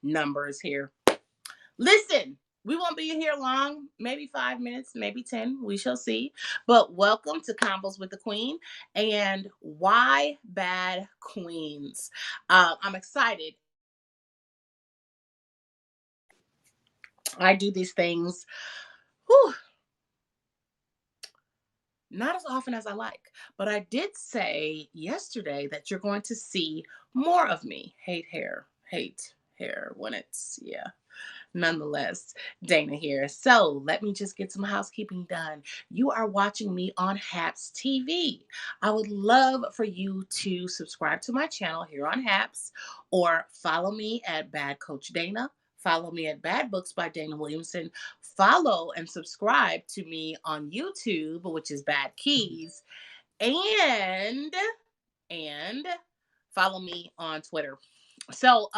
numbers here. Listen, we won't be here long, maybe 5 minutes, maybe 10. We shall see. But welcome to Convos with the Queen. And why bad queens? I'm excited. I do these things. Whew, not as often as I like. But I did say yesterday that you're going to see more of me. Hate hair when it's, yeah. Nonetheless, Dana here. So let me just get some housekeeping done. You are watching me on Haps TV. I would love for you to subscribe to my channel here on Haps or follow me at Bad Coach Dana. Follow me at Bad Books by Dana Williamson. Follow and subscribe to me on YouTube, which is Bad Keys. And follow me on Twitter. So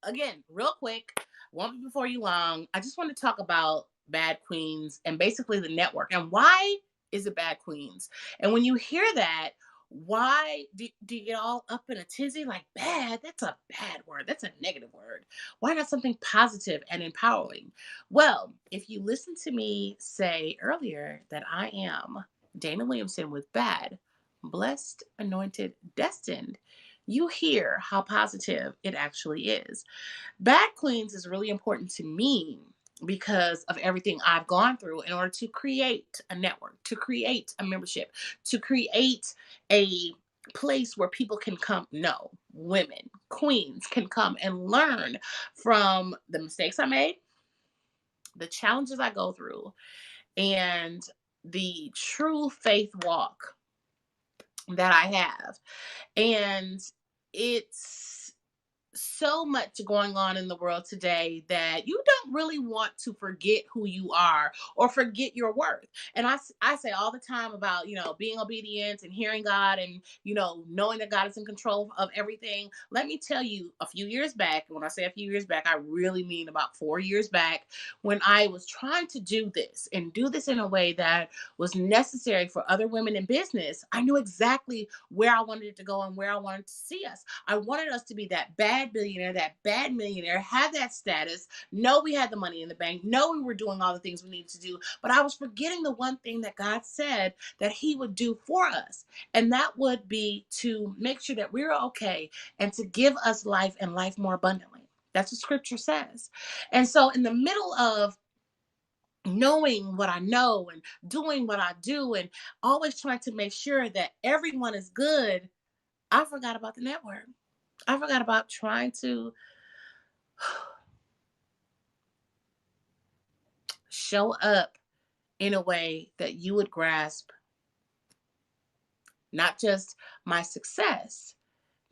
again, real quick, won't be before you long. I just want to talk about Bad Queens and basically the network and why is it Bad Queens? And when you hear that, why do you get all up in a tizzy like bad? That's a bad word. That's a negative word. Why not something positive and empowering? Well, if you listen to me say earlier that I am Dana Williamson with Bad, blessed, anointed, destined, you hear how positive it actually is. Bad Queens is really important to me because of everything I've gone through in order to create a network, to create a membership, to create a place where people can come. No, women, queens can come and learn from the mistakes I made, the challenges I go through, and the true faith walk that I have. And it's so much going on in the world today that you don't really want to forget who you are or forget your worth. And I say all the time about, being obedient and hearing God and, knowing that God is in control of everything. Let me tell you, a few years back, and when I say a few years back, I really mean about 4 years back, when I was trying to do this and do this in a way that was necessary for other women in business, I knew exactly where I wanted it to go and where I wanted to see us. I wanted us to be that bad billionaire, that bad millionaire, have that status, know we had the money in the bank, know we were doing all the things we needed to do. But I was forgetting the one thing that God said that He would do for us. And that would be to make sure that we're okay and to give us life and life more abundantly. That's what scripture says. And so, in the middle of knowing what I know and doing what I do and always trying to make sure that everyone is good, I forgot about the network. I forgot about trying to show up in a way that you would grasp not just my success,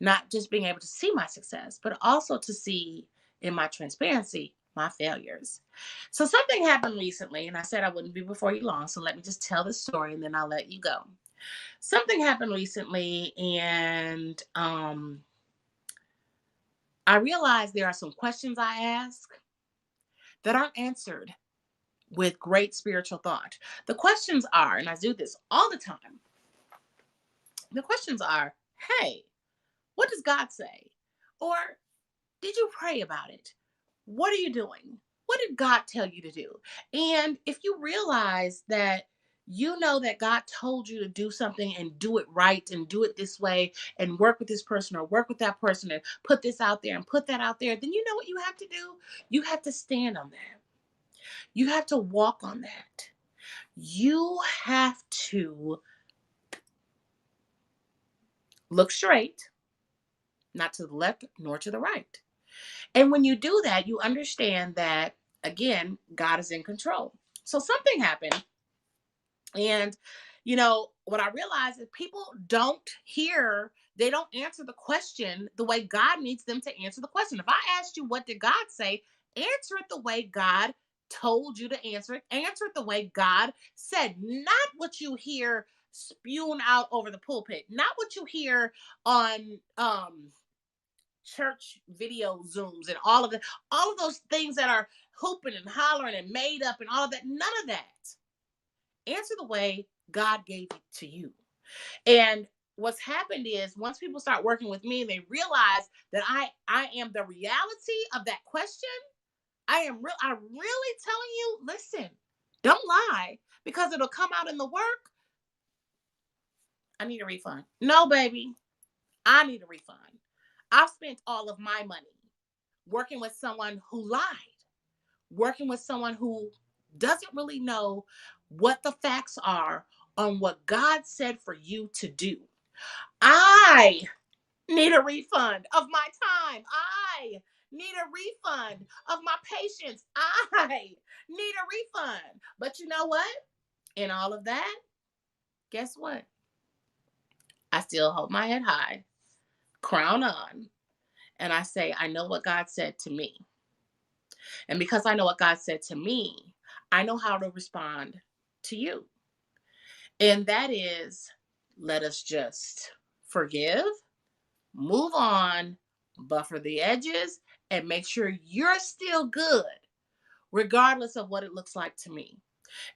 not just being able to see my success, but also to see in my transparency my failures. So something happened recently, and I said I wouldn't be before you long. So let me just tell the story and then I'll let you go. Something happened recently, and I realized there are some questions I ask that aren't answered with great spiritual thought. The questions are, and I do this all the time, the questions are, hey, what does God say? Or did you pray about it? What are you doing? What did God tell you to do? And if you realize that you know that God told you to do something and do it right and do it this way and work with this person or work with that person and put this out there and put that out there, then you know what you have to do? You have to stand on that. You have to walk on that. You have to look straight, not to the left nor to the right. And when you do that, you understand that, again, God is in control. So something happened. And, what I realized is people don't hear, they don't answer the question the way God needs them to answer the question. If I asked you, what did God say? Answer it the way God told you to answer it. Answer it the way God said, not what you hear spewing out over the pulpit, not what you hear on church video zooms and all of those things that are hooping and hollering and made up and all of that. None of that. Answer the way God gave it to you. And what's happened is once people start working with me and they realize that I am the reality of that question, I'm really telling you, listen, don't lie because it'll come out in the work. I need a refund. No, baby, I need a refund. I've spent all of my money working with someone who lied, working with someone who doesn't really know what the facts are on what God said for you to do. I need a refund of my time. I need a refund of my patience. I need a refund. But you know what? In all of that, guess what? I still hold my head high, crown on, and I say, I know what God said to me. And because I know what God said to me, I know how to respond to you. And that is, let us just forgive, move on, buffer the edges, and make sure you're still good, regardless of what it looks like to me.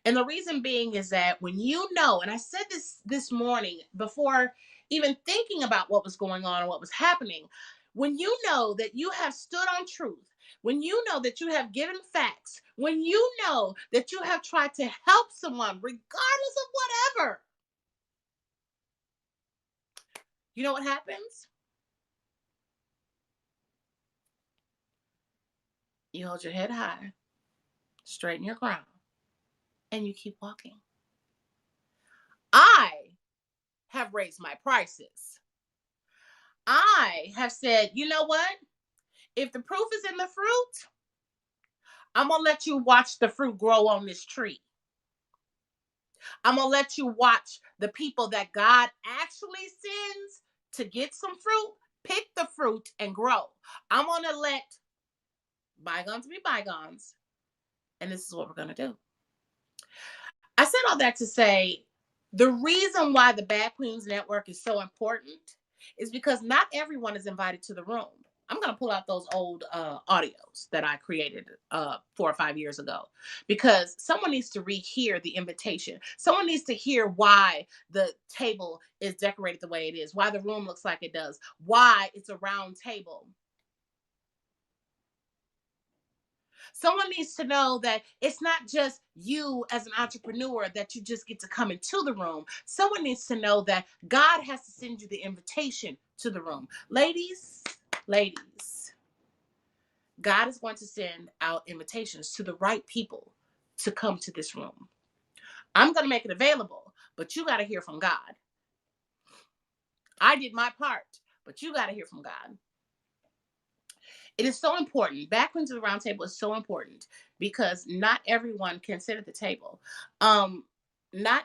And the reason being is that when you know, and I said this morning before even thinking about what was going on and what was happening, when you know that you have stood on truth, when you know that you have given facts, when you know that you have tried to help someone, regardless of whatever, you know what happens? You hold your head high, straighten your crown, and you keep walking. I have raised my prices. I have said, you know what? If the proof is in the fruit, I'm going to let you watch the fruit grow on this tree. I'm going to let you watch the people that God actually sends to get some fruit, pick the fruit and grow. I'm going to let bygones be bygones. And this is what we're going to do. I said all that to say the reason why the Bad Queens Network is so important is because not everyone is invited to the room. I'm going to pull out those old audios that I created 4 or 5 years ago because someone needs to rehear the invitation. Someone needs to hear why the table is decorated the way it is, why the room looks like it does, why it's a round table. Someone needs to know that it's not just you as an entrepreneur that you just get to come into the room. Someone needs to know that God has to send you the invitation to the room. Ladies, God is going to send out invitations to the right people to come to this room. I'm going to make it available, but you got to hear from God. I did my part, but you got to hear from God. It is so important. Back into the round table is so important because not everyone can sit at the table. Not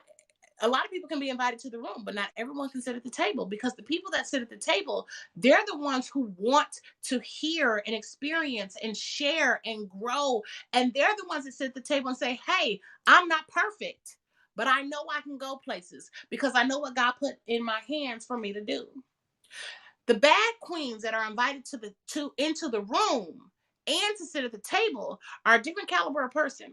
a lot of people can be invited to the room, but not everyone can sit at the table because the people that sit at the table, they're the ones who want to hear and experience and share and grow. And they're the ones that sit at the table and say, hey, I'm not perfect, but I know I can go places because I know what God put in my hands for me to do. The bad queens that are invited into the room and to sit at the table are a different caliber of person.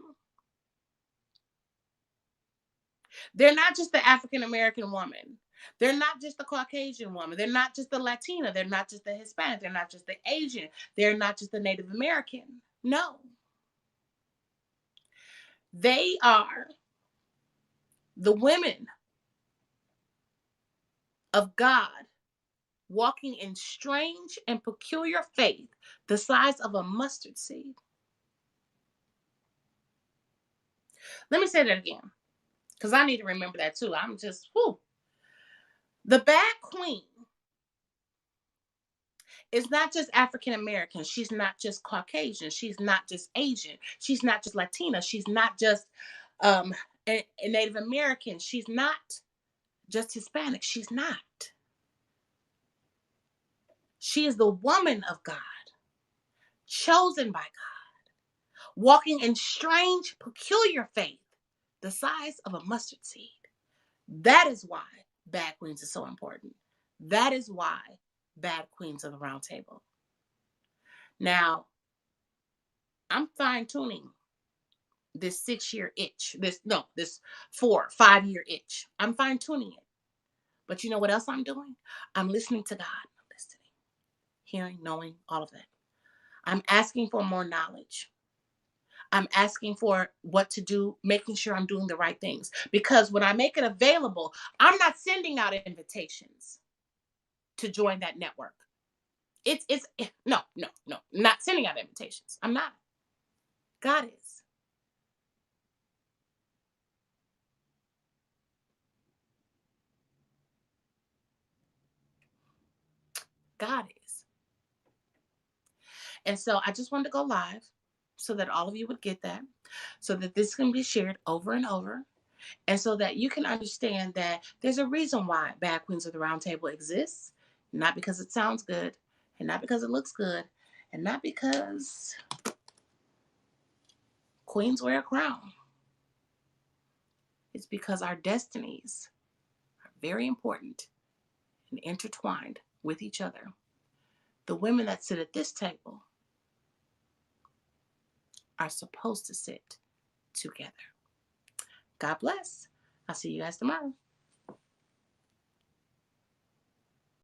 They're not just the African American woman. They're not just the Caucasian woman. They're not just the Latina. They're not just the Hispanic. They're not just the Asian. They're not just the Native American. No. They are the women of God walking in strange and peculiar faith the size of a mustard seed. Let me say that again because I need to remember that too. I'm just, whew. The bad queen is not just African American. She's not just Caucasian. She's not just Asian. She's not just Latina. She's not just a Native American. She's not just Hispanic. She's not. She is the woman of God, chosen by God, walking in strange, peculiar faith, the size of a mustard seed. That is why Bad Queens is so important. That is why Bad Queens of the Round Table. Now, I'm fine tuning this 6-year itch, this 4, 5-year itch. I'm fine tuning it. But you know what else I'm doing? I'm listening to God. I'm listening, hearing, knowing, all of that. I'm asking for more knowledge. I'm asking for what to do, making sure I'm doing the right things. Because when I make it available, I'm not sending out invitations to join that network. It's no, no, no. I'm not sending out invitations. I'm not. God is. God is. And so I just wanted to go live so that all of you would get that, so that this can be shared over and over, and so that you can understand that there's a reason why Bad Queens of the Round Table exists, not because it sounds good, and not because it looks good, and not because queens wear a crown. It's because our destinies are very important and intertwined with each other. The women that sit at this table are supposed to sit together. God bless. I'll see you guys tomorrow.